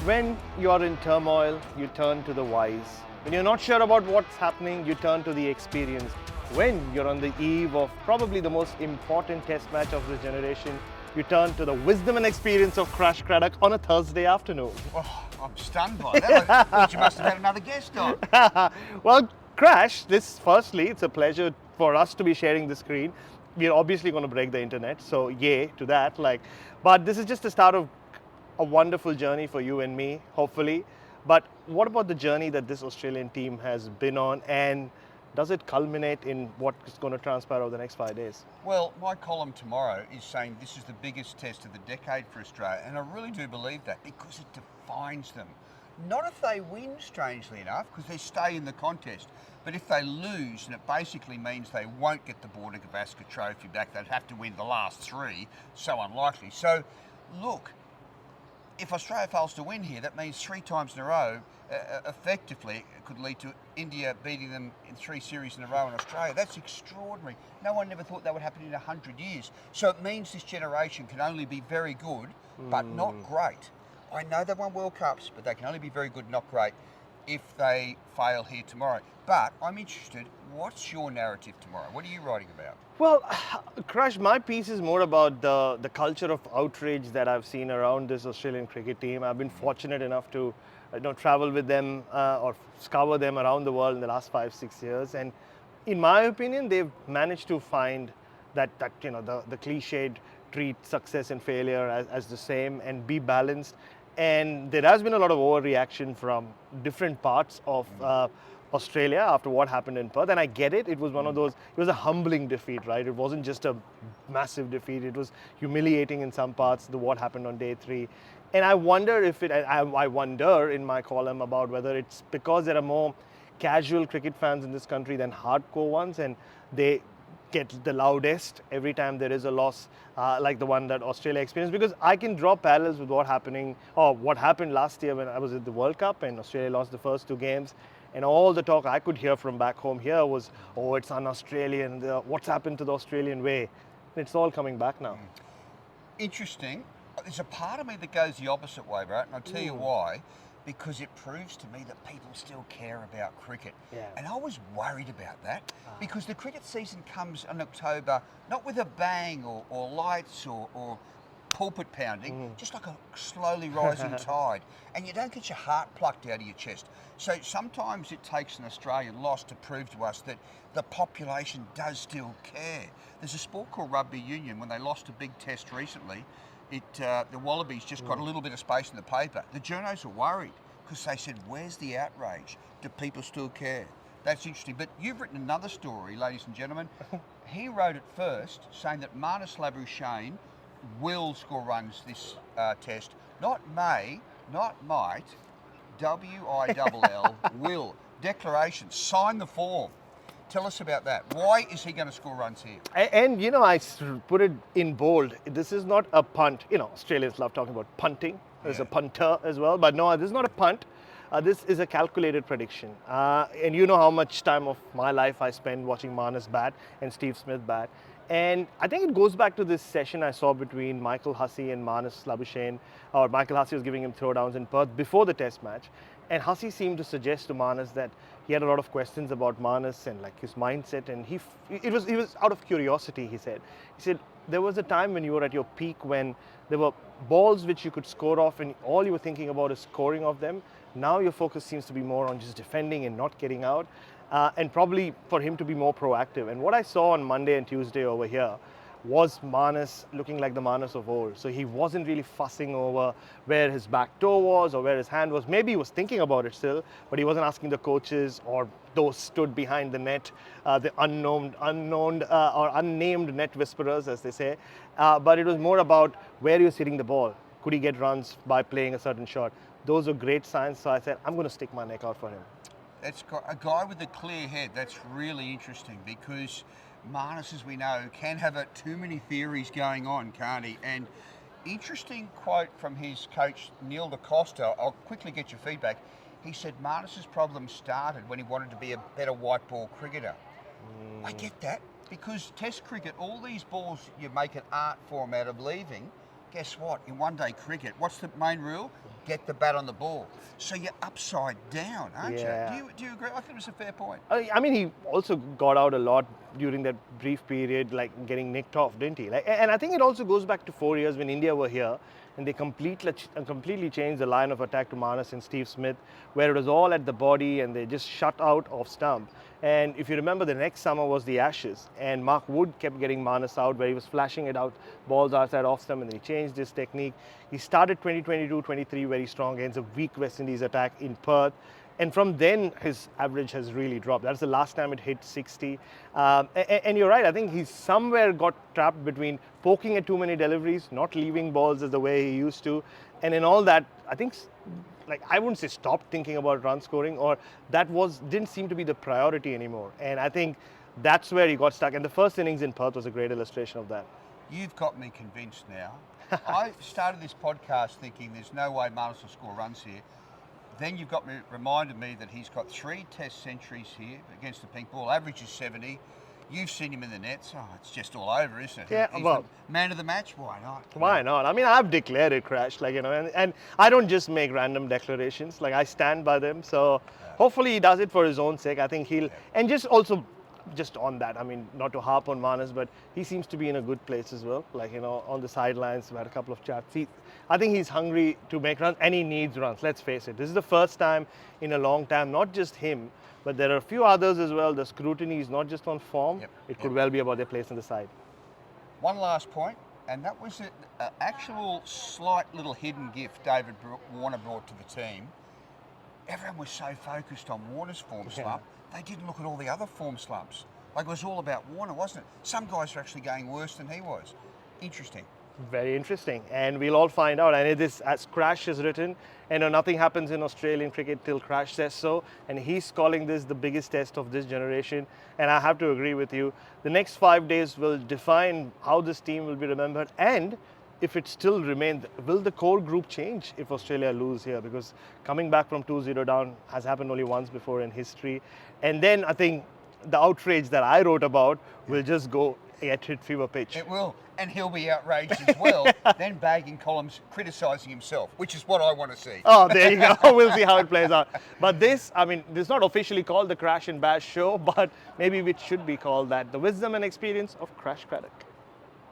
When you're in turmoil, you turn to the wise. When you're not sure about what's happening, you turn to the experienced. When you're on the eve of probably the most important test match of this generation, you turn to the wisdom and experience of Craddock on a Thursday afternoon. Oh, I'm stunned by that. I thought you must have had another guest on. Well, Crash, firstly, it's a pleasure for us to be sharing the screen. We're obviously going to break the internet, so yay to that. But this is just the start of a wonderful journey for you and me, hopefully. But what about the journey that this Australian team has been on, and does it culminate in what is going to transpire over the next 5 days? Well, my column tomorrow is saying this is the biggest test of the decade for Australia, and I really do believe that because it defines them. Not if they win, strangely enough, because they stay in the contest, but if they lose, and it basically means they won't get the Border Gavaskar trophy back, they'd have to win the last three, so unlikely. So, look, if Australia fails to win here, that means 3 times in a row, effectively, it could lead to India beating them in 3 series in a row in Australia. That's extraordinary. No one ever thought that would happen in 100 years. So it means this generation can only be very good, but not great. I know they've won World Cups, but they can only be very good, not great, if they fail here tomorrow. But I'm interested, what's your narrative tomorrow? What are you writing about? Well, Crash, my piece is more about the culture of outrage that I've seen around this Australian cricket team. I've been fortunate enough to travel with them or scour them around the world in the last 5-6 years. And in my opinion, they've managed to find that the cliched treat success and failure as the same and be balanced. And there has been a lot of overreaction from different parts of Australia after what happened in Perth, and I get it. It was one of those, it was a humbling defeat, right? It wasn't just a massive defeat. It was humiliating in some parts, what happened on day 3. And I wonder I wonder in my column about whether it's because there are more casual cricket fans in this country than hardcore ones, and they get the loudest every time there is a loss like the one that Australia experienced. Because I can draw parallels with what happened last year when I was at the World Cup and Australia lost the first 2 games. And all the talk I could hear from back home here was, oh, it's un-Australian, what's happened to the Australian way? It's all coming back now. Interesting. There's a part of me that goes the opposite way, Bharat, and I'll tell you why. Because it proves to me that people still care about cricket. Yeah. And I was worried about that because the cricket season comes in October, not with a bang or lights or pulpit pounding, just like a slowly rising tide. And you don't get your heart plucked out of your chest. So sometimes it takes an Australian loss to prove to us that the population does still care. There's a sport called rugby union. When they lost a big test recently, the Wallabies just got a little bit of space in the paper. The journos are worried because they said, where's the outrage? Do people still care? That's interesting. But you've written another story, ladies and gentlemen. He wrote it first, saying that Labuschagne will score runs this test. Not may, not might, W-I-L-L, will. Declaration, sign the form. Tell us about that. Why is he going to score runs here? And I put it in bold. This is not a punt. Australians love talking about punting. There's a punter as well. But no, this is not a punt. This is a calculated prediction. And you know how much time of my life I spend watching Marnus bat and Steve Smith bat. And I think it goes back to this session I saw between Michael Hussey and Marnus Labuschagne, or Michael Hussey was giving him throwdowns in Perth before the test match. And Hussey seemed to suggest to Marnus that he had a lot of questions about Marnus and his mindset, and he was out of curiosity, he said. He said, there was a time when you were at your peak when there were balls which you could score off and all you were thinking about is scoring of them. Now your focus seems to be more on just defending and not getting out. And probably for him to be more proactive. And what I saw on Monday and Tuesday over here was Marnus looking like the Marnus of old. So he wasn't really fussing over where his back toe was or where his hand was. Maybe he was thinking about it still, but he wasn't asking the coaches or those stood behind the net, the unknown or unnamed net whisperers, as they say. But it was more about where he was hitting the ball. Could he get runs by playing a certain shot? Those are great signs. So I said, I'm going to stick my neck out for him. That's a guy with a clear head. That's really interesting because Marnus, as we know, can have too many theories going on, can't he? And interesting quote from his coach, Neil DaCosta. I'll quickly get your feedback. He said Marnus's problem started when he wanted to be a better white ball cricketer. I get that because Test cricket, all these balls you make an art form out of leaving. Guess what? In one-day cricket, what's the main rule? get the bat on the ball. So you're upside down, aren't Yeah. you? Do you agree? I think it was a fair point. I mean, he also got out a lot during that brief period, like getting nicked off, didn't he? Like, and I think it also goes back to 4 years when India were here and they completely changed the line of attack to Manas and Steve Smith, where it was all at the body and they just shut out off stump. And if you remember, the next summer was the Ashes, and Mark Wood kept getting Manas out, where he was flashing it out, balls outside off stump, and he changed his technique. He started 2022-23 very strong against a weak West Indies attack in Perth. And from then, his average has really dropped. That's the last time it hit 60. And you're right, I think he's somewhere got trapped between poking at too many deliveries, not leaving balls as the way he used to. And in all that, I think, like, I wouldn't say stop thinking about run scoring, or didn't seem to be the priority anymore. And I think that's where he got stuck. And the first innings in Perth was a great illustration of that. You've got me convinced now. I started this podcast thinking there's no way Manas will score runs here. Then you've reminded me that he's got 3 Test centuries here against the pink ball. Average is 70. You've seen him in the nets. Oh, it's just all over, isn't it? Yeah, He's well, the man of the match. Why not? Why not? I mean, I've declared it, Crash. Like, and I don't just make random declarations. Like, I stand by them. So hopefully he does it for his own sake. I think and just on that, I mean, not to harp on Manas, but he seems to be in a good place as well. Like, on the sidelines, we had a couple of chats. I think he's hungry to make runs, and he needs runs. Let's face it. This is the first time in a long time, not just him, but there are a few others as well. The scrutiny is not just on form. It could well be about their place on the side. One last point, and that was an actual slight little hidden gift David Warner brought to the team. Everyone was so focused on Warner's form slump, they didn't look at all the other form slumps. Like, it was all about Warner, wasn't it? Some guys are actually going worse than he was. Interesting. Very interesting, and we'll all find out. And it is, as Crash has written, nothing happens in Australian cricket till Crash says so, and he's calling this the biggest test of this generation. And I have to agree with you. The next 5 days will define how this team will be remembered, and if it still remains, will the core group change if Australia lose here? Because coming back from 2-0 down has happened only once before in history. And then I think the outrage that I wrote about will just go at hit fever pitch. It will, and he'll be outraged as well, then bagging columns criticising himself, which is what I want to see. Oh, there you go. We'll see how it plays out. But this is not officially called the Crash and Bash show, but maybe it should be called that. The wisdom and experience of Crash Craddock.